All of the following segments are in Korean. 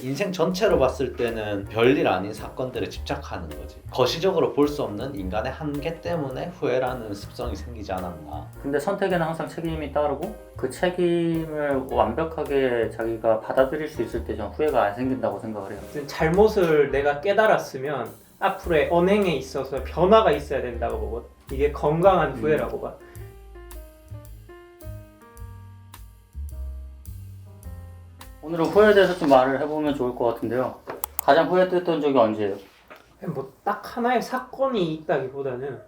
인생 전체로 봤을 때는 별일 아닌 사건들에 집착하는 거지. 거시적으로 볼 수 없는 인간의 한계 때문에 후회라는 습성이 생기지 않았나. 근데 선택에는 항상 책임이 따르고 그 책임을 완벽하게 자기가 받아들일 수 있을 때 전 후회가 안 생긴다고 생각을 해요. 잘못을 내가 깨달았으면 앞으로의 언행에 있어서 변화가 있어야 된다고 보고 이게 건강한 후회라고 봐. 오늘은 후회에 대해서 좀 말을 해보면 좋을 것 같은데요. 가장 후회됐던 적이 언제예요? 뭐 딱 하나의 사건이 있다기보다는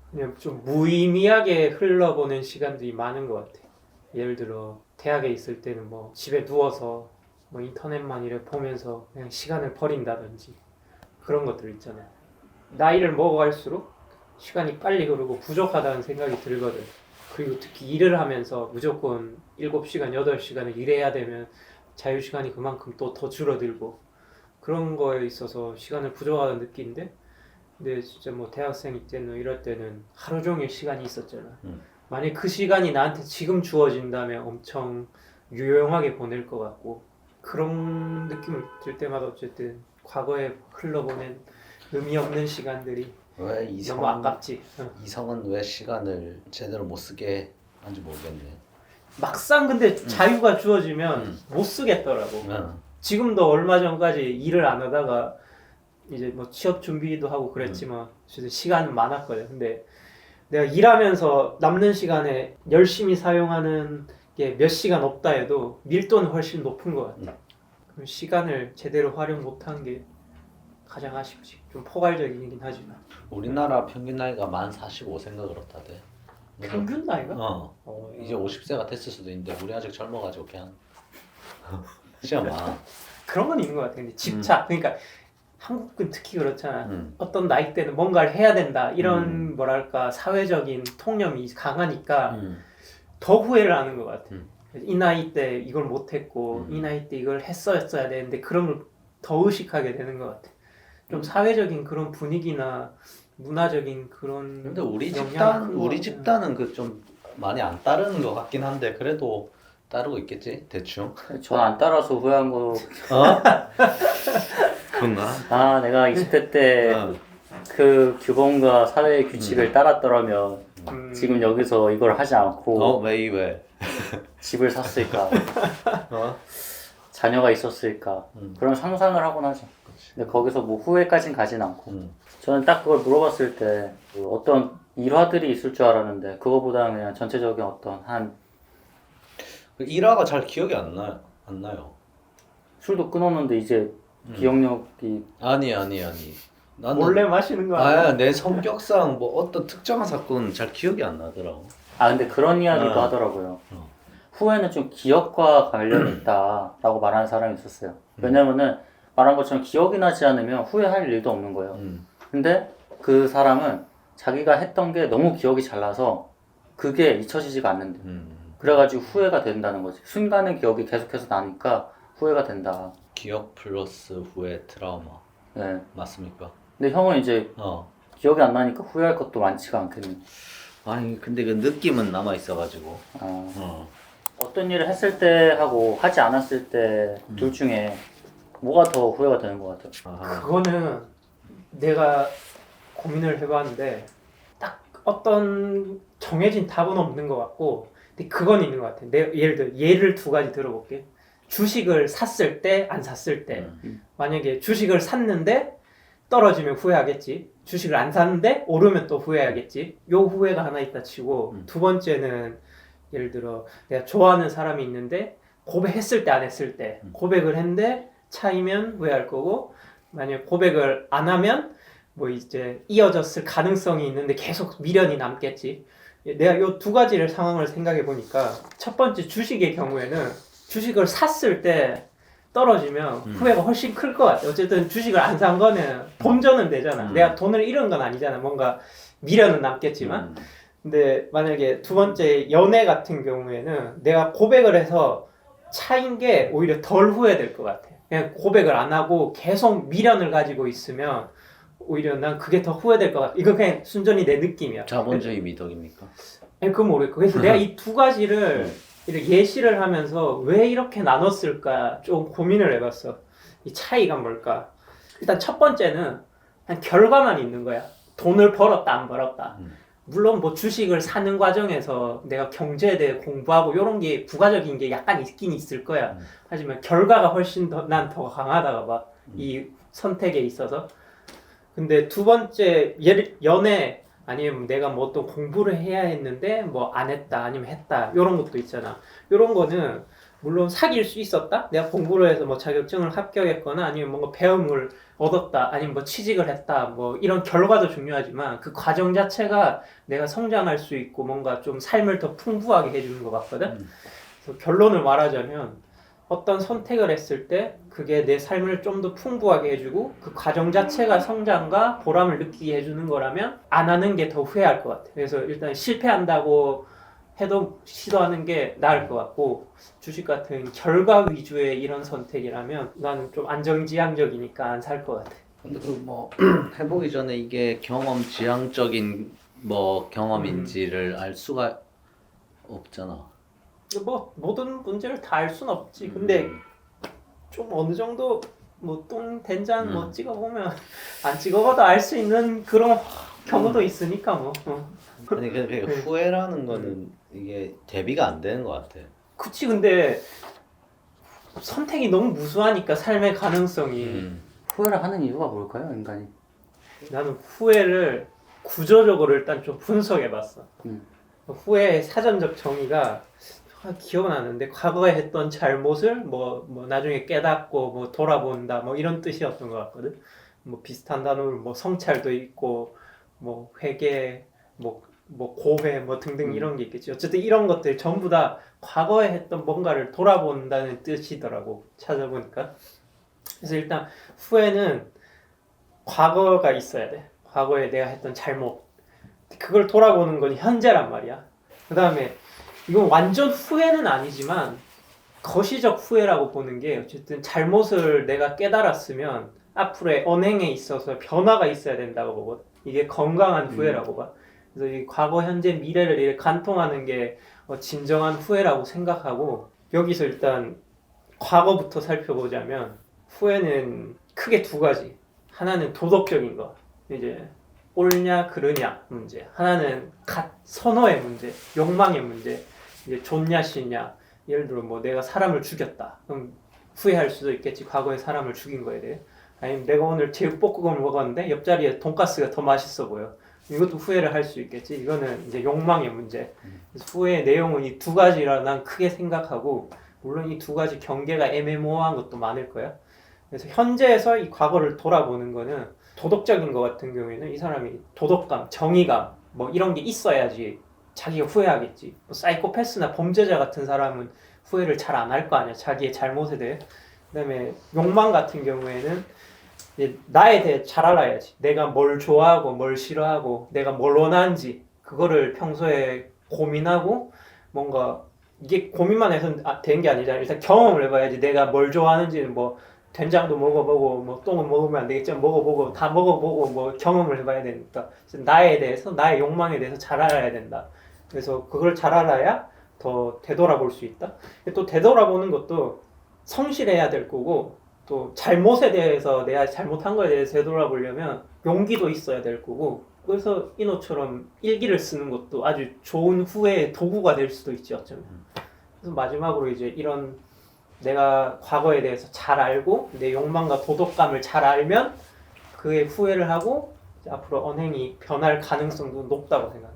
그냥 좀 무의미하게 흘러보낸 시간들이 많은 것 같아. 예를 들어 대학에 있을 때는 뭐 집에 누워서 뭐 인터넷만 이렇게 보면서 그냥 시간을 버린다든지 그런 것들 있잖아. 나이를 먹어갈수록 시간이 빨리 흐르고 부족하다는 생각이 들거든. 그리고 특히 일을 하면서 무조건 7시간, 8시간을 일해야 되면 자유시간이 그만큼 또 더 줄어들고 그런 거에 있어서 시간을 부족하다는 느끼는데 근데 진짜 뭐 대학생 때는 이럴 때는 하루 종일 시간이 있었잖아. 만약 그 시간이 나한테 지금 주어진다면 엄청 유용하게 보낼 것 같고 그런 느낌을 들 때마다 어쨌든 과거에 흘러보낸 의미 없는 시간들이 왜 너무 아깝지. 이성은 왜 시간을 제대로 못 쓰게 하는지 모르겠네. 막상 근데 자유가 주어지면 못 쓰겠더라고. 지금도 얼마 전까지 일을 안 하다가 이제 뭐 취업 준비도 하고 그랬지만 진짜 시간은 많았거든. 근데 내가 일하면서 남는 시간에 열심히 사용하는 게 몇 시간 없다 해도 밀도는 훨씬 높은 것 같아. 그럼 시간을 제대로 활용 못한 게 가장 아쉽지. 좀 포괄적이긴 하지만. 우리나라 평균 나이가 만 45세인가 그렇다대. 평균 나이가? 이제 50세가 됐을 수도 있는데 우리 아직 젊어가지고 그냥 시간 많아. 그런 건 있는 것 같아. 근데 집착. 그러니까 한국은 특히 그렇잖아. 어떤 나이 때는 뭔가를 해야 된다. 이런 뭐랄까 사회적인 통념이 강하니까 더 후회를 하는 것 같아. 이 나이 때 이걸 못했고 이 나이 때 이걸 했어야 되는데 그런 걸 더 의식하게 되는 것 같아. 좀 사회적인 그런 분위기나 문화적인 그런. 근데 우리 영향이 집단은 그 좀 많이 안 따르는 것 같긴 한데 그래도 따르고 있겠지 대충. 전 안 따라서 후회한 거. 그런가? 아, 내가 20대 때 그 규범과 사회의 규칙을 따랐더라면 지금 여기서 이걸 하지 않고 왜? 집을 샀을까? 자녀가 있었을까? 그런 상상을 하곤 하죠. 근데 거기서 뭐 후회까진 가진 않고 저는 딱 그걸 물어봤을 때 그 어떤 일화들이 있을 줄 알았는데 그거보다는 그냥 전체적인 어떤 한 일화가 잘 기억이 안 나요. 술도 끊었는데 이제 기억력이 아니. 나는 몰래 마시는 거 아니야? 내 성격상 뭐 어떤 특정한 사건은 잘 기억이 안 나더라고. 아 근데 그런 이야기도 하더라고요. 후회는 좀 기억과 관련이 있다라고 말하는 사람이 있었어요. 왜냐면은 말한 것처럼 기억이 나지 않으면 후회할 일도 없는 거예요. 근데 그 사람은 자기가 했던 게 너무 기억이 잘 나서 그게 잊혀지지가 않는데 그래가지고 후회가 된다는 거지. 순간의 기억이 계속해서 나니까 후회가 된다. 기억 플러스 후회 트라우마. 네. 맞습니까? 근데 형은 이제 기억이 안 나니까 후회할 것도 많지가 않겠네. 아니 근데 그 느낌은 남아 있어가지고. 어떤 일을 했을 때 하고 하지 않았을 때 둘 중에 뭐가 더 후회가 되는 것 같아요? 그거는 내가 고민을 해봤는데 딱 어떤 정해진 답은 없는 것 같고 근데 그건 있는 것 같아. 예를 두 가지 들어볼게. 주식을 샀을 때 안 샀을 때 만약에 주식을 샀는데 떨어지면 후회하겠지. 주식을 안 샀는데 오르면 또 후회하겠지. 요 후회가 하나 있다 치고 두 번째는 예를 들어 내가 좋아하는 사람이 있는데 고백했을 때 안 했을 때 고백을 했는데 차이면 후회할 거고 만약 고백을 안 하면 뭐 이제 이어졌을 가능성이 있는데 계속 미련이 남겠지. 내가 요 두 가지를 상황을 생각해 보니까 첫 번째 주식의 경우에는 주식을 샀을 때 떨어지면 후회가 훨씬 클 것 같아. 어쨌든 주식을 안 산 거는 본전은 되잖아. 내가 돈을 잃은 건 아니잖아. 뭔가 미련은 남겠지만. 근데 만약에 두 번째 연애 같은 경우에는 내가 고백을 해서 차인 게 오히려 덜 후회될 것 같아. 그냥 고백을 안 하고 계속 미련을 가지고 있으면 오히려 난 그게 더 후회될 것 같아. 이거 그냥 순전히 내 느낌이야. 자본주의 미덕입니까? 아니 그건 모르겠고. 그래서 내가 이 두 가지를 이렇게 예시를 하면서 왜 이렇게 나눴을까 좀 고민을 해봤어. 이 차이가 뭘까? 일단 첫 번째는 그냥 결과만 있는 거야. 돈을 벌었다 안 벌었다. 물론 뭐 주식을 사는 과정에서 내가 경제에 대해 공부하고 이런 게 부가적인 게 약간 있긴 있을 거야. 하지만 결과가 훨씬 난 더 강하다가 봐. 이 선택에 있어서. 근데 두 번째 연애 아니면 내가 뭐 또 공부를 해야 했는데 뭐 안 했다 아니면 했다 이런 것도 있잖아. 이런 거는 물론 사귈 수 있었다. 내가 공부를 해서 뭐 자격증을 합격했거나 아니면 뭔가 배움을 얻었다 아니면 뭐 취직을 했다 뭐 이런 결과도 중요하지만 그 과정 자체가 내가 성장할 수 있고 뭔가 좀 삶을 더 풍부하게 해주는 것 같거든. 그래서 결론을 말하자면 어떤 선택을 했을 때 그게 내 삶을 좀 더 풍부하게 해주고 그 과정 자체가 성장과 보람을 느끼게 해주는 거라면 안 하는 게 더 후회할 것 같아. 그래서 일단 실패한다고 해도 시도하는 게 나을 것 같고 주식 같은 결과 위주의 이런 선택이라면 나는 좀 안정지향적이니까 안 살 것 같아. 근데 그 뭐 해보기 전에 이게 경험 지향적인 뭐 경험인지를 알 수가 없잖아. 뭐 모든 문제를 다 알 순 없지. 근데 좀 어느 정도 뭐 똥 된장 뭐 찍어보면 안 찍어봐도 알 수 있는 그런 경우도 있으니까 뭐. 아니 그 후회라는 거는 이게 대비가 안 되는 것 같아. 그치. 근데 선택이 너무 무수하니까 삶의 가능성이. 후회를 하는 이유가 뭘까요, 인간이? 나는 후회를 구조적으로 일단 좀 분석해봤어. 후회의 사전적 정의가 기억은 안 나는데 과거에 했던 잘못을 뭐 나중에 깨닫고 뭐 돌아본다 뭐 이런 뜻이었던 것 같거든. 뭐 비슷한 단어로 뭐 성찰도 있고 뭐 회개 뭐 고회 뭐 등등 이런 게 있겠지. 어쨌든 이런 것들 전부 다 과거에 했던 뭔가를 돌아본다는 뜻이더라고 찾아보니까. 그래서 일단 후회는 과거가 있어야 돼. 과거에 내가 했던 잘못 그걸 돌아보는 건 현재란 말이야. 그 다음에 이건 완전 후회는 아니지만 거시적 후회라고 보는 게 어쨌든 잘못을 내가 깨달았으면 앞으로의 언행에 있어서 변화가 있어야 된다고 보거든. 이게 건강한 후회라고 봐. 그래서 이 과거, 현재, 미래를 이렇게 간통하는 게 진정한 후회라고 생각하고 여기서 일단 과거부터 살펴보자면 후회는 크게 두 가지. 하나는 도덕적인 거. 이제 옳냐 그르냐 문제. 하나는 선호의 문제, 욕망의 문제. 이제 좋냐 싫냐. 예를 들어 뭐 내가 사람을 죽였다. 그럼 후회할 수도 있겠지. 과거에 사람을 죽인 거에 대해. 아니면 내가 오늘 제육볶음을 먹었는데 옆자리에 돈가스가 더 맛있어 보여. 이것도 후회를 할 수 있겠지. 이거는 이제 욕망의 문제. 그래서 후회의 내용은 이 두 가지라 난 크게 생각하고 물론 이 두 가지 경계가 애매모호한 것도 많을 거야. 그래서 현재에서 이 과거를 돌아보는 거는 도덕적인 것 같은 경우에는 이 사람이 도덕감, 정의감 뭐 이런 게 있어야지 자기가 후회하겠지. 뭐 사이코패스나 범죄자 같은 사람은 후회를 잘 안 할 거 아니야. 자기의 잘못에 대해. 그다음에 욕망 같은 경우에는 이제 나에 대해 잘 알아야지. 내가 뭘 좋아하고 뭘 싫어하고 내가 뭘 원하는지 그거를 평소에 고민하고 뭔가 이게 고민만 해서 된 게 아니잖아. 일단 경험을 해봐야지. 내가 뭘 좋아하는지는 뭐 된장도 먹어보고 뭐 똥은 먹으면 안 되겠지만 먹어보고 다 먹어보고 뭐 경험을 해봐야 되니까 나에 대해서 나의 욕망에 대해서 잘 알아야 된다. 그래서 그걸 잘 알아야 더 되돌아볼 수 있다. 또 되돌아보는 것도 성실해야 될 거고 또 잘못에 대해서 내가 잘못한 거에 대해서 되돌아보려면 용기도 있어야 될 거고 그래서 이노처럼 일기를 쓰는 것도 아주 좋은 후회의 도구가 될 수도 있지 어쩌면. 그래서 마지막으로 이제 이런 내가 과거에 대해서 잘 알고 내 욕망과 도덕감을 잘 알면 그의 후회를 하고 앞으로 언행이 변할 가능성도 높다고 생각해요.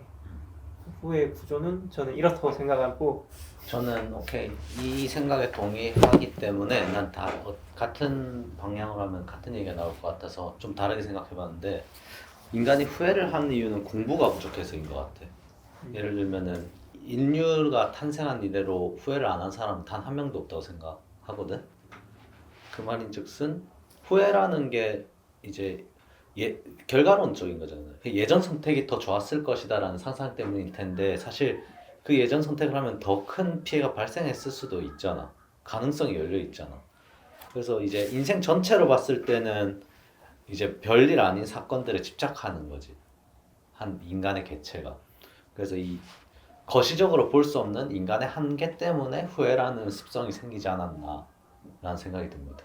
후회의 구조는 저는 이렇다고 생각하고 저는 오케이 이 생각에 동의하기 때문에 난 다 같은 방향으로 하면 같은 얘기가 나올 것 같아서 좀 다르게 생각해봤는데 인간이 후회를 하는 이유는 공부가 부족해서인 것 같아. 예를 들면은 인류가 탄생한 이래로 후회를 안 한 사람은 단 한 명도 없다고 생각하거든. 그 말인즉슨 후회라는 게 이제 결과론적인 거잖아요. 예전 선택이 더 좋았을 것이다라는 상상 때문일 텐데 사실 그 예전 선택을 하면 더 큰 피해가 발생했을 수도 있잖아. 가능성이 열려 있잖아. 그래서 이제 인생 전체로 봤을 때는 이제 별일 아닌 사건들에 집착하는 거지. 한 인간의 개체가. 그래서 이 거시적으로 볼 수 없는 인간의 한계 때문에 후회라는 습성이 생기지 않았나 라는 생각이 듭니다.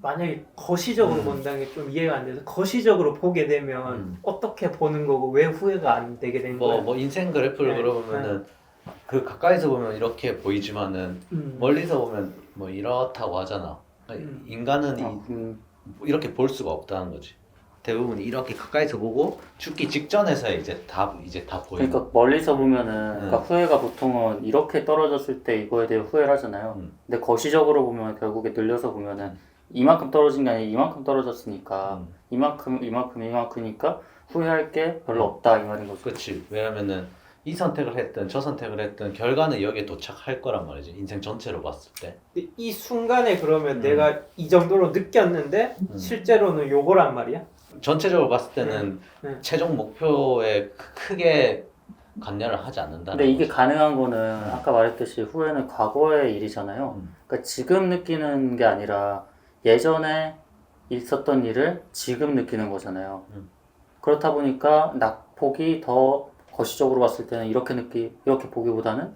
만약에 거시적으로 본다는 게 좀 이해가 안 돼서 거시적으로 보게 되면 어떻게 보는 거고 왜 후회가 안 되게 된 거야? 뭐 인생 그래프를 네. 그려보면은 그 가까이서 보면 이렇게 보이지만은 멀리서 보면 뭐 이렇다고 하잖아. 인간은 이렇게 볼 수가 없다는 거지. 대부분 이렇게 가까이서 보고 죽기 직전에서 이제 다 보이는. 그러니까 멀리서 보면은 그러니까 후회가 보통은 이렇게 떨어졌을 때 이거에 대해 후회를 하잖아요. 근데 거시적으로 보면 결국에 늘려서 보면은 이만큼 떨어진 게 아니라 이만큼 떨어졌으니까 이만큼이니까 후회할 게 별로 없다 이 말인 거죠. 그렇지. 왜냐면은 이 선택을 했든 저 선택을 했든 결과는 여기에 도착할 거란 말이지. 인생 전체로 봤을 때. 근데 이 순간에 그러면 내가 이 정도로 느꼈는데 실제로는 요거란 말이야? 전체적으로 봤을 때는 최종 목표에 크게 관여를 하지 않는다. 근데 이게 가능한 거는 아까 말했듯이 후회는 과거의 일이잖아요. 그러니까 지금 느끼는 게 아니라 예전에 있었던 일을 지금 느끼는 거잖아요. 그렇다 보니까 낙폭이 더 거시적으로 봤을 때는 이렇게 보기보다는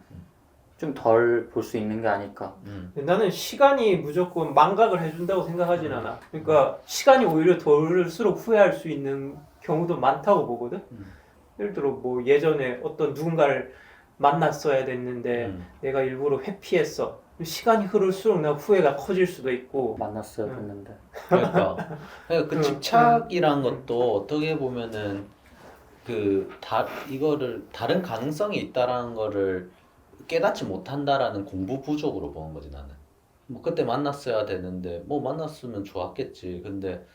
좀 덜 볼 수 있는 게 아닐까. 나는 시간이 무조건 망각을 해준다고 생각하진 않아. 그러니까 시간이 오히려 돌수록 후회할 수 있는 경우도 많다고 보거든. 예를 들어 뭐 예전에 어떤 누군가를 만났어야 됐는데 내가 일부러 회피했어. 시간이 흐를수록 나 후회가 커질 수도 있고. 만났어야 됐는데. 그러니까 그 집착이란 것도 어떻게 보면은 이거를 다른 가능성이 있다라는 거를 깨닫지 못한다라는 공부 부족으로 보는 거지 나는. 뭐 그때 만났어야 되는데 뭐 만났으면 좋았겠지. 근데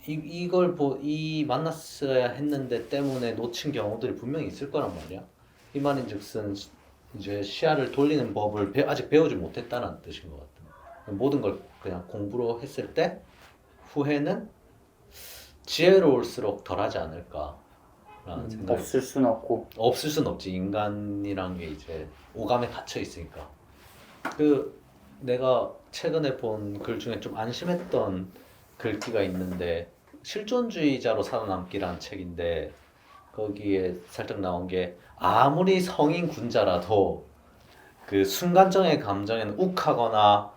이 만났어야 했는데 때문에 놓친 경우들이 분명히 있을 거란 말이야. 이 말인즉슨 이제 시야를 돌리는 법을 아직 배우지 못했다는 뜻인 것 같아. 모든 걸 그냥 공부로 했을 때 후회는 지혜로울수록 덜하지 않을까라는 생각이. 없을 수는 없고. 없을 순 없지. 인간이란 게 이제 오감에 갇혀 있으니까. 내가 최근에 본 글 중에 좀 안심했던 글귀가 있는데 실존주의자로 살아남기라는 책인데 거기에 살짝 나온 게 아무리 성인 군자라도 그 순간적인 감정에는 욱하거나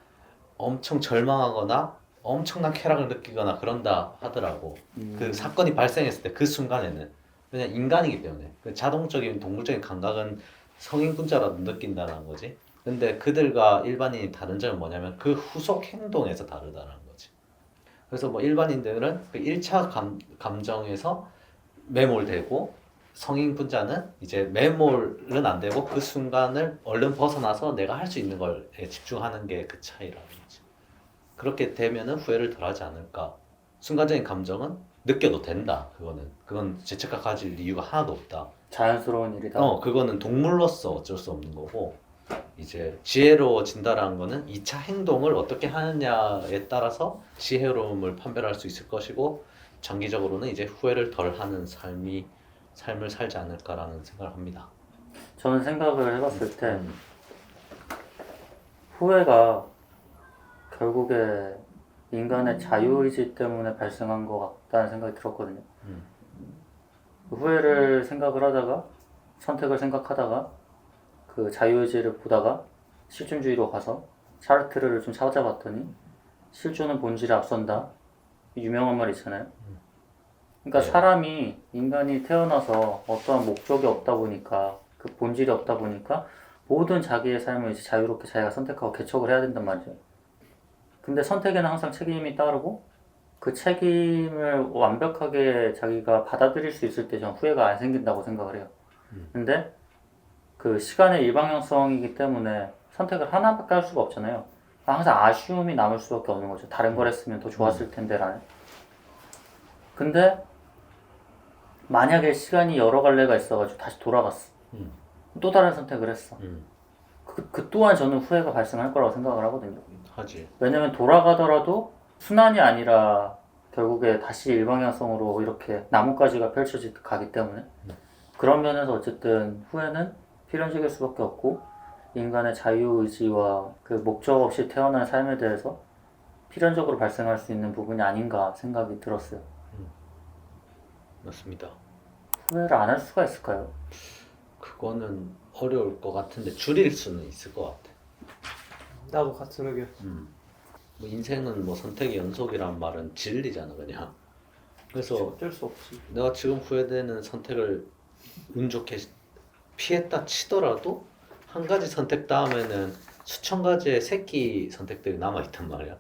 엄청 절망하거나 엄청난 쾌락을 느끼거나 그런다 하더라고. 그 사건이 발생했을 때 그 순간에는 그냥 인간이기 때문에 그 자동적인 동물적인 감각은 성인군자라도 느낀다는 거지. 근데 그들과 일반인이 다른 점은 뭐냐면 그 후속 행동에서 다르다는 거지. 그래서 뭐 일반인들은 그 1차 감정에서 매몰되고 성인군자는 이제 매몰은 안 되고 그 순간을 얼른 벗어나서 내가 할 수 있는 걸 집중하는 게 그 차이라는 거지. 그렇게 되면은 후회를 덜 하지 않을까. 순간적인 감정은 느껴도 된다. 그건 죄책감 가질 이유가 하나도 없다. 자연스러운 일이다. 그거는 동물로서 어쩔 수 없는 거고 이제 지혜로워진다라는 거는 2차 행동을 어떻게 하느냐에 따라서 지혜로움을 판별할 수 있을 것이고 장기적으로는 이제 후회를 덜 하는 삶을 살지 않을까라는 생각을 합니다. 저는 생각을 해봤을 때 후회가 결국에 인간의 자유의지 때문에 발생한 것 같다는 생각이 들었거든요. 후회를 생각을 하다가 선택을 생각하다가 그 자유의지를 보다가 실존주의로 가서 사르트르를 좀 찾아봤더니 실존은 본질에 앞선다. 유명한 말 있잖아요. 그러니까 사람이 인간이 태어나서 어떠한 목적이 없다 보니까 그 본질이 없다 보니까 모든 자기의 삶을 이제 자유롭게 자기가 선택하고 개척을 해야 된단 말이죠. 근데 선택에는 항상 책임이 따르고 그 책임을 완벽하게 자기가 받아들일 수 있을 때 저는 후회가 안 생긴다고 생각을 해요. 근데 그 시간의 일방향성이기 때문에 선택을 하나밖에 할 수가 없잖아요. 항상 아쉬움이 남을 수밖에 없는 거죠. 다른 걸 했으면 더 좋았을 텐데 라는. 근데 만약에 시간이 여러 갈래가 있어가지고 다시 돌아갔어. 또 다른 선택을 했어. 그 또한 저는 후회가 발생할 거라고 생각을 하거든요. 하지. 왜냐면 돌아가더라도 순환이 아니라 결국에 다시 일방향성으로 이렇게 나뭇가지가 펼쳐지기 때문에 그런 면에서 어쨌든 후회는 필연적일 수밖에 없고 인간의 자유의지와 그 목적 없이 태어난 삶에 대해서 필연적으로 발생할 수 있는 부분이 아닌가 생각이 들었어요. 맞습니다. 후회를 안 할 수가 있을까요? 그거는 어려울 것 같은데 줄일 수는 있을 것 같아. 나도 같은 의견. 뭐 인생은 뭐 선택의 연속이란 말은 진리잖아 그냥. 그래서 어쩔 수 없지. 내가 지금 후회되는 선택을 운 좋게 피했다 치더라도 한 가지 선택 다음에는 수천 가지의 새끼 선택들이 남아 있단 말이야.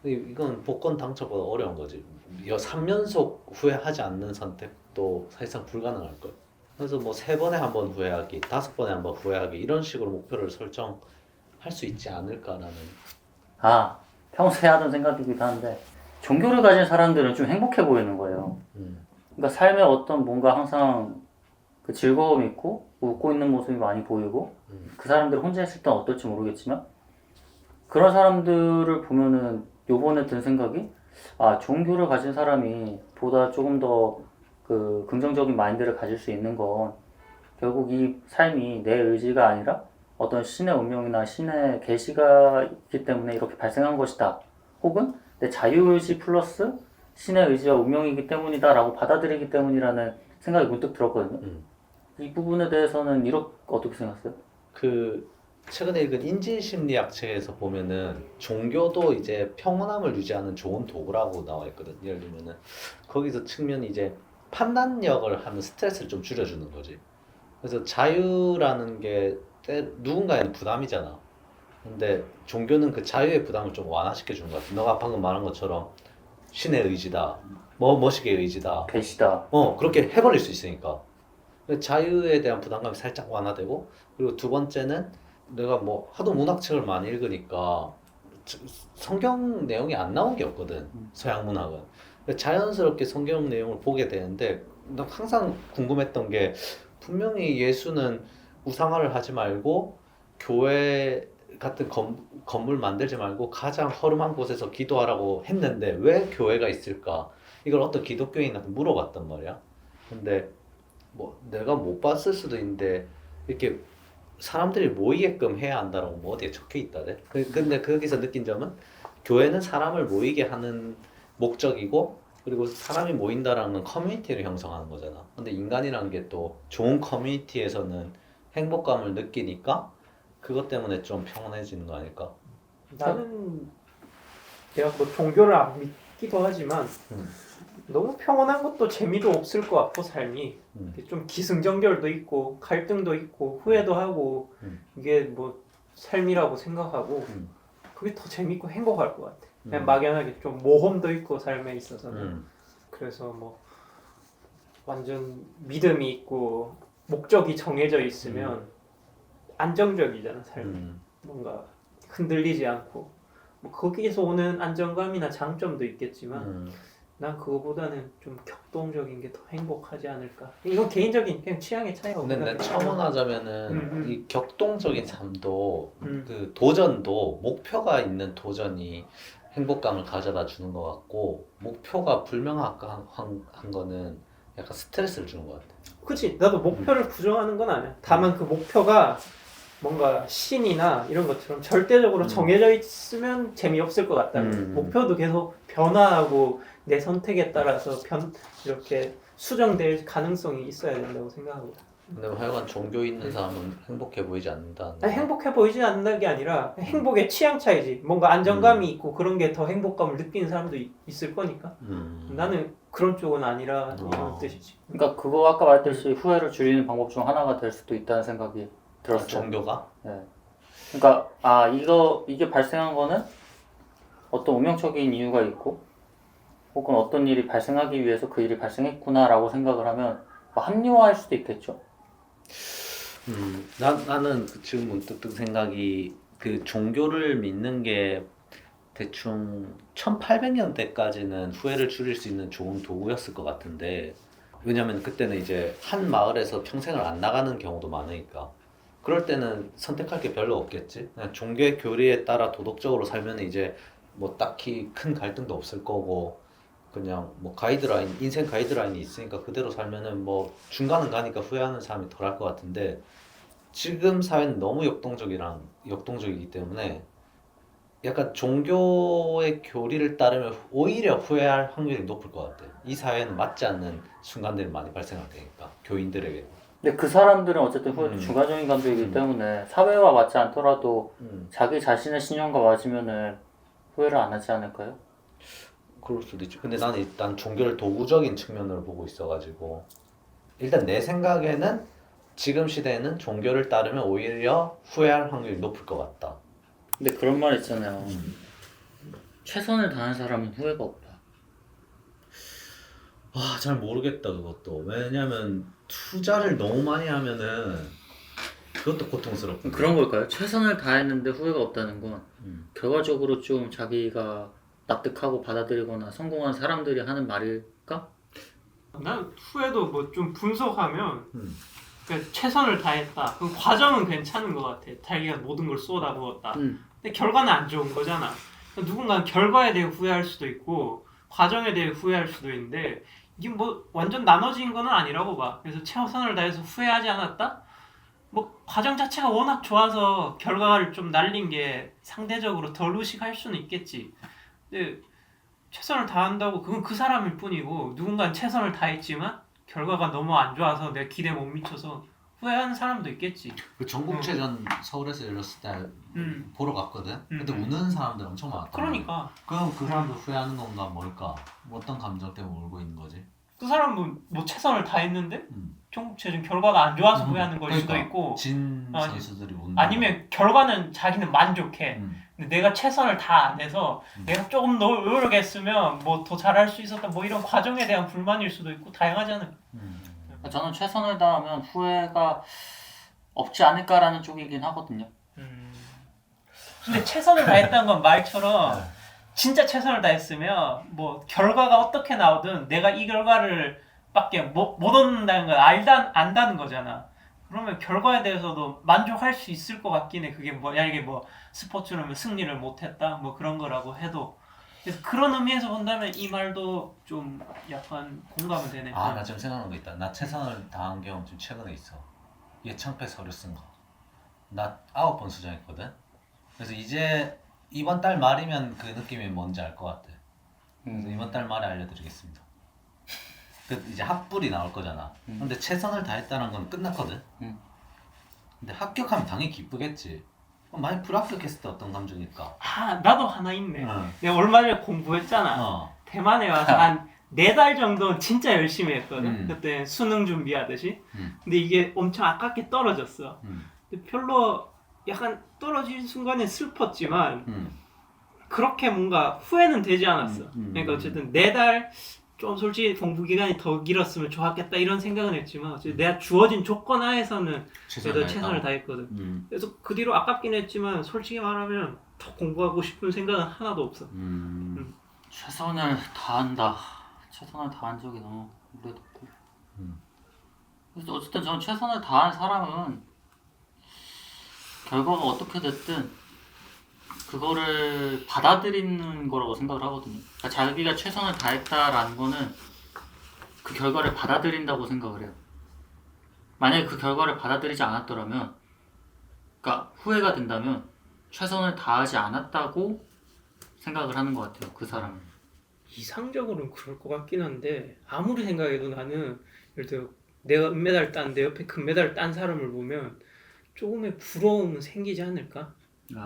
이건 복권 당첨보다 어려운 거지. 3연속 후회하지 않는 선택도 사실상 불가능할 거야. 그래서 뭐 3번에 한 번 후회하기, 5번에 한 번 후회하기 이런 식으로 목표를 설정할 수 있지 않을까라는. 평소에 하던 생각이기도 한데 종교를 가진 사람들은 좀 행복해 보이는 거예요. 그러니까 삶에 어떤 뭔가 항상 그 즐거움이 있고 웃고 있는 모습이 많이 보이고 그 사람들 혼자 있을 땐 어떨지 모르겠지만 그런 사람들을 보면은 요번에 든 생각이 종교를 가진 사람이 보다 조금 더 그 긍정적인 마인드를 가질 수 있는 건 결국 이 삶이 내 의지가 아니라 어떤 신의 운명이나 신의 계시가 있기 때문에 이렇게 발생한 것이다. 혹은 내 자유의지 플러스 신의 의지와 운명이기 때문이다 라고 받아들이기 때문이라는 생각이 문득 들었거든요. 이 부분에 대해서는 어떻게 생각하세요? 최근에 읽은 인지심리학 책에서 보면은 종교도 이제 평온함을 유지하는 좋은 도구라고 나와 있거든. 예를 들면은 거기서 측면이 이제 판단력을 하는 스트레스를 좀 줄여주는 거지. 그래서 자유라는 게 누군가에는 부담이잖아. 근데 종교는 그 자유의 부담을 좀 완화시켜 주는 것 같아. 너가 방금 말한 것처럼 신의 의지다, 머시기의 의지다, 계시다. 그렇게 해버릴 수 있으니까. 자유에 대한 부담감이 살짝 완화되고, 그리고 두 번째는 내가 뭐 하도 문학책을 많이 읽으니까 성경 내용이 안 나온 게 없거든. 서양 문학은. 자연스럽게 성경 내용을 보게 되는데 나 항상 궁금했던 게 분명히 예수는 우상화를 하지 말고 교회 같은 건물 만들지 말고 가장 허름한 곳에서 기도하라고 했는데 왜 교회가 있을까? 이걸 어떤 기독교인한테 물어봤단 말이야. 근데 뭐 내가 못 봤을 수도 있는데 이렇게 사람들이 모이게끔 해야 한다라고 뭐 어디에 적혀 있다래. 근데 거기서 느낀 점은 교회는 사람을 모이게 하는 목적이고 그리고 사람이 모인다라는 건 커뮤니티를 형성하는 거잖아. 근데 인간이라는 게 또 좋은 커뮤니티에서는 행복감을 느끼니까 그것 때문에 좀 평온해지는 거 아닐까? 나는 내가 뭐 종교를 안 믿기도 하지만 너무 평온한 것도 재미도 없을 것 같고 삶이 좀 기승전결도 있고 갈등도 있고 후회도 하고 이게 뭐 삶이라고 생각하고 그게 더 재밌고 행복할 것 같아. 그냥 막연하게 좀 모험도 있고 삶에 있어서는 그래서 뭐 완전 믿음이 있고 목적이 정해져 있으면 안정적이잖아 삶이. 뭔가 흔들리지 않고 뭐 거기에서 오는 안정감이나 장점도 있겠지만 난 그거보다는 좀 격동적인 게 더 행복하지 않을까. 이건 개인적인 그냥 취향의 차이라고 근데 난 생각해. 첨언하자면은 이 격동적인 삶도 그 도전도 목표가 있는 도전이 행복감을 가져다 주는 것 같고 목표가 불명확한 거는 약간 스트레스를 주는 것 같아. 그치. 나도 목표를 부정하는 건 아니야. 다만 그 목표가 뭔가 신이나 이런 것처럼 절대적으로 정해져 있으면 재미없을 것 같다는 목표도 계속 변화하고 내 선택에 따라서 이렇게 수정될 가능성이 있어야 된다고 생각하거든. 근데 하여간 종교 있는 사람은 행복해 보이지 않는다. 아니, 행복해 보이지 않는 게 아니라 행복의 취향 차이지. 뭔가 안정감이 있고 그런 게 더 행복감을 느끼는 사람도 있을 거니까. 나는 그런 쪽은 아니라 이런 뜻이지. 그러니까 그거 아까 말했듯이 후회를 줄이는 방법 중 하나가 될 수도 있다는 생각이 들었어요. 종교가? 네. 그러니까 이게 발생한 거는 어떤 운명적인 이유가 있고 혹은 어떤 일이 발생하기 위해서 그 일이 발생했구나라고 생각을 하면 합리화할 수도 있겠죠. 나는 지금 문득 든 생각이 그 종교를 믿는 게 대충 1800년대까지는 후회를 줄일 수 있는 좋은 도구였을 것 같은데 왜냐면 그때는 이제 한 마을에서 평생을 안 나가는 경우도 많으니까 그럴 때는 선택할 게 별로 없겠지. 그냥 종교의 교리에 따라 도덕적으로 살면 이제 뭐 딱히 큰 갈등도 없을 거고 그냥 뭐 인생 가이드라인이 있으니까 그대로 살면은 뭐 중간은 가니까 후회하는 사람이 덜할 것 같은데 지금 사회는 너무 역동적이기 때문에 약간 종교의 교리를 따르면 오히려 후회할 확률이 높을 것 같아. 이 사회는 맞지 않는 순간들이 많이 발생할 테니까 교인들에게. 근데 그 사람들은 어쨌든 후회도 중간적인 감정이기 때문에 사회와 맞지 않더라도 자기 자신의 신념과 맞으면은 후회를 안 하지 않을까요? 그럴 수도 있죠. 근데 나는 일단 종교를 도구적인 측면으로 보고 있어가지고 일단 내 생각에는 지금 시대에는 종교를 따르면 오히려 후회할 확률이 높을 것 같다. 근데 그런 말 있잖아요. 최선을 다한 사람은 후회가 없다. 아, 잘 모르겠다 그것도. 왜냐면 투자를 너무 많이 하면은 그것도 고통스럽고. 그런 걸까요? 최선을 다했는데 후회가 없다는 건 결과적으로 좀 자기가 납득하고 받아들이거나 성공한 사람들이 하는 말일까? 난 후회도 뭐 좀 분석하면 그러니까 최선을 다했다. 그 과정은 괜찮은 것 같아. 자기가 모든 걸 쏟아부었다. 근데 결과는 안 좋은 거잖아. 누군가는 결과에 대해 후회할 수도 있고 과정에 대해 후회할 수도 있는데 이게 뭐 완전 나눠진 거는 아니라고 봐. 그래서 최선을 다해서 후회하지 않았다? 뭐 과정 자체가 워낙 좋아서 결과를 좀 날린 게 상대적으로 덜 의식할 수는 있겠지. 근데 최선을 다한다고 그건 그 사람일 뿐이고 누군가는 최선을 다했지만 결과가 너무 안 좋아서 내 기대에 못 미쳐서 후회하는 사람도 있겠지. 그 전국체전 서울에서 열렸을 때 보러 갔거든. 근데 음. 우는 사람들 엄청 많았다. 그러니까 그럼 그 사람들 후회하는 건가 뭘까? 뭐 어떤 감정 때문에 울고 있는 거지? 그 사람은 뭐 최선을 다했는데 음. 전국체전 결과가 안 좋아서 후회하는 걸 수도 그러니까 있고 진 어, 선수들이 운다. 아니면 결과는 자기는 만족해. 근데 내가 최선을 다 안 해서 내가 조금 더 노력했으면 뭐 더 잘할 수 있었다 뭐 이런 과정에 대한 불만일 수도 있고 다양하잖아요. 저는 최선을 다하면 후회가 없지 않을까라는 쪽이긴 하거든요. 근데 최선을 다했다는 건 말처럼 진짜 최선을 다했으면 뭐 결과가 어떻게 나오든 내가 이 결과를 밖에 못 얻는다는 걸 안다는 거잖아. 그러면 결과에 대해서도 만족할 수 있을 것 같긴 해. 그게 뭐 이게 뭐 스포츠라면 승리를 못했다 뭐 그런 거라고 해도. 그래서 그런 의미에서 본다면 이 말도 좀 약간 공감은 되네. 아, 나 지금 생각난 거 있다. 나 최선을 다한 경험 좀 최근에 있어. 예창패 서류 쓴 거. 나 9번 수정했거든. 그래서 이제 이번 달 말이면 그 느낌이 뭔지 알 것 같아. 그래서 이번 달 말에 알려드리겠습니다. 그 이제 합불이 나올 거잖아. 근데 최선을 다했다는 건 끝났거든. 근데 합격하면 당연히 기쁘겠지. 그럼 만약 불합격했을 때 어떤 감정일까? 아 나도 하나 있네. 응. 내가 얼마 전에 공부했잖아. 어. 대만에 와서 한 4달 정도 진짜 열심히 했거든. 그때 수능 준비하듯이. 근데 이게 엄청 아깝게 떨어졌어. 근데 별로 약간 떨어질 순간에 슬펐지만 그렇게 뭔가 후회는 되지 않았어. 그러니까 어쨌든 4달 좀 솔직히 공부 기간이 더 길었으면 좋았겠다 이런 생각은 했지만 어쨌든 내가 주어진 조건 하에서는 그래도 최선을 다했거든. 그래서 그 뒤로 아깝긴 했지만 솔직히 말하면 더 공부하고 싶은 생각은 하나도 없어. 최선을 다한다. 최선을 다한 적이 너무 오래됐고. 그래서 어쨌든 저는 최선을 다한 사람은 결과가 어떻게 됐든 그거를 받아들이는 거라고 생각을 하거든요. 그러니까 자기가 최선을 다했다라는 거는 그 결과를 받아들인다고 생각을 해요. 만약에 그 결과를 받아들이지 않았더라면, 그러니까 후회가 된다면 최선을 다하지 않았다고 생각을 하는 것 같아요. 그 사람은. 이상적으로는 그럴 것 같긴 한데 아무리 생각해도 나는 예를 들어 내가 은메달 딴 내 옆에 금메달을 딴 사람을 보면 조금의 부러움은 생기지 않을까?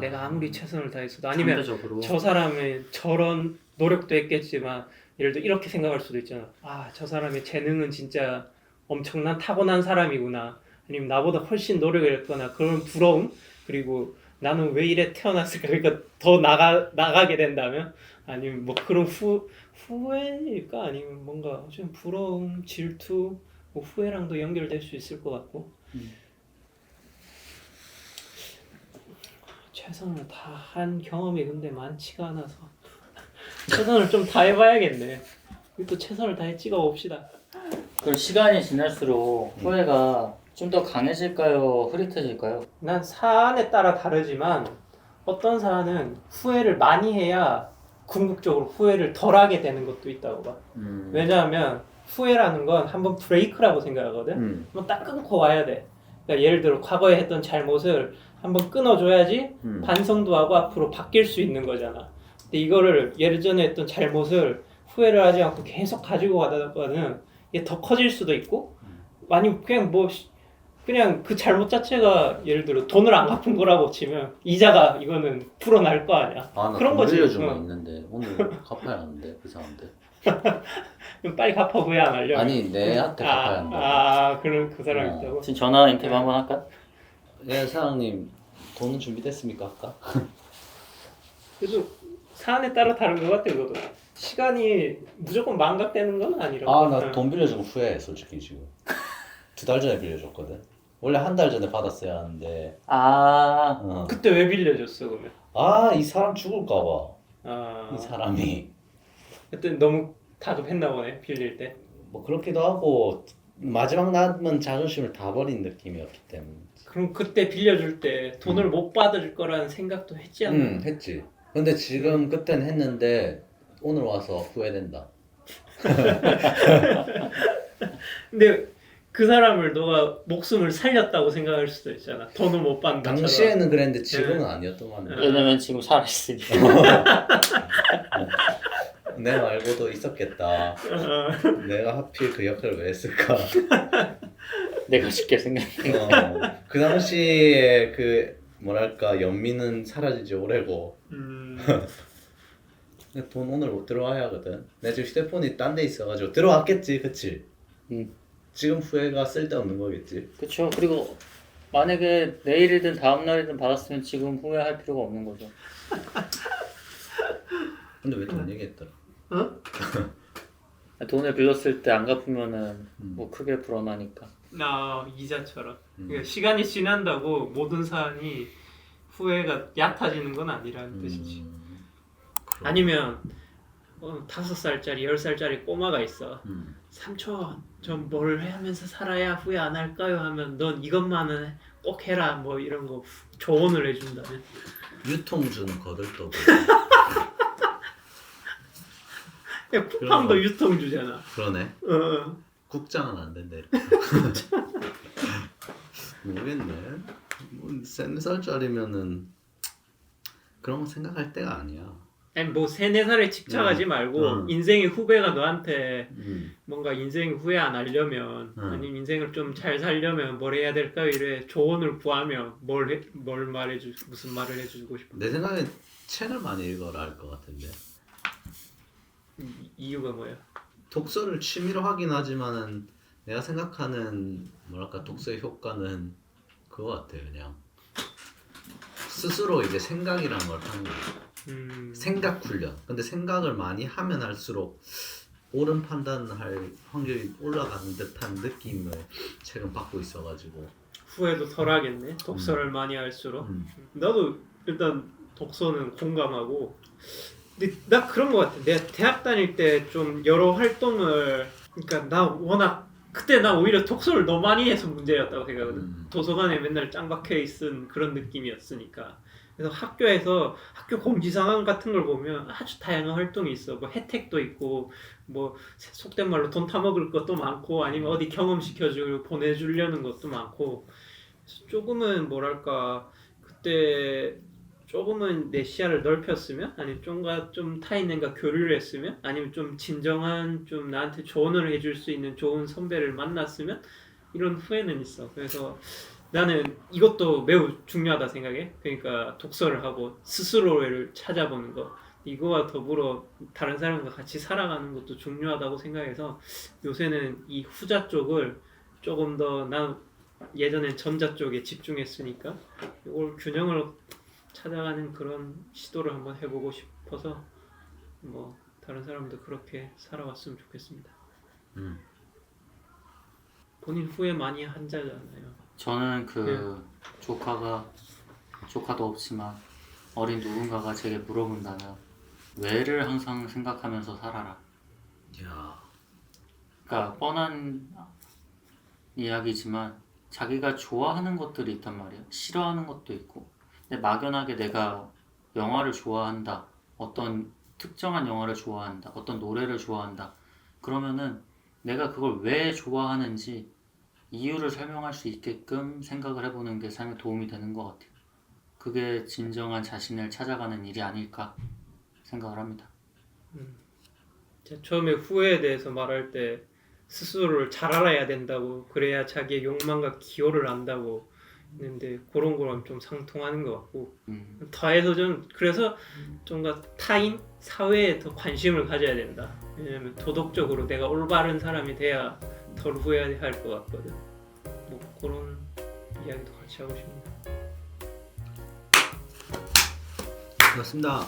내가 아무리 최선을 다했어도 아니면 상대적으로. 저 사람의 저런 노력도 했겠지만 예를 들어 이렇게 생각할 수도 있잖아. 아, 저 사람의 재능은 진짜 엄청난 타고난 사람이구나. 아니면 나보다 훨씬 노력을 했거나 그런 부러움 그리고 나는 왜 이래 태어났을까? 그러니까 더 나가게 된다면 아니면 뭐 그런 후회일까? 아니면 뭔가 좀 부러움, 질투, 뭐 후회랑도 연결될 수 있을 것 같고 최선을 다한 경험이 근데 많지가 않아서 최선을 좀 다해봐야겠네. 우리 또 최선을 다해 찍어봅시다. 그럼 시간이 지날수록 후회가 좀 더 강해질까요? 흐릿해질까요? 난 사안에 따라 다르지만 어떤 사안은 후회를 많이 해야 궁극적으로 후회를 덜하게 되는 것도 있다고 봐. 왜냐하면 후회라는 건 한번 브레이크라고 생각하거든. 한번 딱 끊고 와야 돼. 그러니까 예를 들어 과거에 했던 잘못을 한번 끊어줘야지 반성도 하고 앞으로 바뀔 수 있는 거잖아. 근데 이거를 예전에 했던 잘못을 후회를 하지 않고 계속 가지고 가다가는 이게 더 커질 수도 있고 아니면 그냥 뭐 그냥 그 잘못 자체가 예를 들어 돈을 안 갚은 거라고 치면 이자가 이거는 불어날 거 아니야. 아, 나 그런 돈 거지. 빌려준 거 응. 있는데 오늘 갚아야 하는데 그 사람들. 그럼 빨리 갚아 후회 안 하려면. 아니 내한테 갚아야 한다. 그런 그 사람 어. 있다고. 지금 전화 인터뷰 한번 할까? 네 사장님 돈은 준비됐습니까 아까? 그래도 사안에 따라 다른 것 같아 이것도. 시간이 무조건 망각되는 건 아니라고. 아 나 응. 돈 빌려준 거 후회해 솔직히 지금. 2달 전에 빌려줬거든. 원래 1달 전에 받았어야 하는데. 어. 그때 왜 빌려줬어 그러면? 아 이 사람 죽을까 봐. 아 이 사람이 그때 너무 다급했나 보네 빌릴 때. 뭐 그렇기도 하고 마지막 남은 자존심을 다 버린 느낌이었기 때문에. 그럼 그때 빌려줄 때 돈을 못 받을 거라는 생각도 했지 않나? 응 했지. 근데 지금 그때는 했는데 오늘 와서 후회된다. 근데 그 사람을 너가 목숨을 살렸다고 생각할 수도 있잖아. 돈을 못 받는 것처럼. 당시에는 그랬는데 지금은 아니었던 것 같네. 왜냐면 지금 살아있으니까. 내 말고도 있었겠다. 내가 하필 그 역할을 왜 했을까? 내가 쉽게 생각해. 그 당시에 그 뭐랄까 연민은 사라지지 오래고. 근데 돈 오늘 못 들어와야 하거든. 내 지금 휴대폰이 딴 데 있어가지고 들어왔겠지, 그치? 지금 후회가 쓸데없는 거겠지. 그쵸. 그리고 만약에 내일이든 다음날이든 받았으면 지금 후회할 필요가 없는 거죠. 근데 왜 돈 얘기했더라? 돈을 빌렸을 때 안 갚으면은 뭐 크게 불어나니까. 나 이자처럼. 그러니까 시간이 지난다고 모든 사안이 후회가 얕아지는 건 아니라는 뜻이지. 아니면 5살짜리, 10살짜리 꼬마가 있어. 삼촌, 전 뭘 하면서 살아야 후회 안 할까요? 하면 넌 이것만은 꼭 해라. 뭐 이런 거 조언을 해준다면. 유통주는 거들떠고. 야, 쿠팡도 유통주잖아. 그러네. 국장은 안 된대. 모르겠네. 뭐 3살짜리면은 그런 거 생각할 때가 아니야. 아니 뭐 3, 4살에 집착하지 말고 인생의 후배가 너한테 뭔가 인생 후회 안 하려면 아니면 인생을 좀 잘 살려면 뭘 해야 될까요? 이래 조언을 구하면 뭘 말해주 무슨 말을 해주고 싶어? 내 생각엔 책을 많이 읽어라 할 것 같은데. 이유가 뭐야? 독서를 취미로 하긴 하지만은 내가 생각하는 뭐랄까 독서의 효과는 그거 같아. 그냥 스스로 이제 생각이라는 걸 하는 거야. 생각 훈련. 근데 생각을 많이 하면 할수록 옳은 판단을 할 확률이 올라가는 듯한 느낌을 최근 받고 있어가지고 후회도 덜 하겠네. 독서를 많이 할수록. 나도 일단 독서는 공감하고. 근데 나 그런 거 같아. 내가 대학 다닐 때 좀 여러 활동을 그러니까 나 워낙 그때 나 오히려 독서를 너무 많이 해서 문제였다고 생각하거든. 도서관에 맨날 짱박혀 있은 그런 느낌이었으니까. 그래서 학교에서 학교 공지사항 같은 걸 보면 아주 다양한 활동이 있어. 뭐 혜택도 있고 뭐 속된 말로 돈 타먹을 것도 많고 아니면 어디 경험시켜주고 보내주려는 것도 많고. 그래서 조금은 뭐랄까 그때 조금은 내 시야를 넓혔으면 아니면 좀 타인과 교류를 했으면 아니면 좀 진정한 좀 나한테 조언을 해줄 수 있는 좋은 선배를 만났으면 이런 후회는 있어. 그래서 나는 이것도 매우 중요하다 생각해. 그러니까 독서를 하고 스스로를 찾아보는 거 이거와 더불어 다른 사람과 같이 살아가는 것도 중요하다고 생각해서 요새는 이 후자 쪽을 조금 더 난 예전엔 전자 쪽에 집중했으니까 이걸 균형을 찾아가는 그런 시도를 한번 해보고 싶어서 뭐 다른 사람도 그렇게 살아왔으면 좋겠습니다. 본인 후회 많이 한 자잖아요. 저는 조카도 없지만 어린 누군가가 제게 물어본다면 왜를 항상 생각하면서 살아라. 야. 그러니까 뻔한 이야기지만 자기가 좋아하는 것들이 있단 말이야. 싫어하는 것도 있고. 근데 막연하게 내가 영화를 좋아한다. 어떤 특정한 영화를 좋아한다. 어떤 노래를 좋아한다. 그러면은 내가 그걸 왜 좋아하는지 이유를 설명할 수 있게끔 생각을 해보는 게 삶에 도움이 되는 것 같아요. 그게 진정한 자신을 찾아가는 일이 아닐까 생각을 합니다. 제가 처음에 후회에 대해서 말할 때 스스로를 잘 알아야 된다고 그래야 자기의 욕망과 기호를 안다고 했는데 그런 거랑 좀 상통하는 것 같고 더해서 좀 그래서 좀 더 타인 사회에 더 관심을 가져야 된다. 왜냐면 도덕적으로 내가 올바른 사람이 돼야 덜 후회할 것 같거든. 뭐 그런 이야기도 같이 하고 싶네요. 고맙습니다.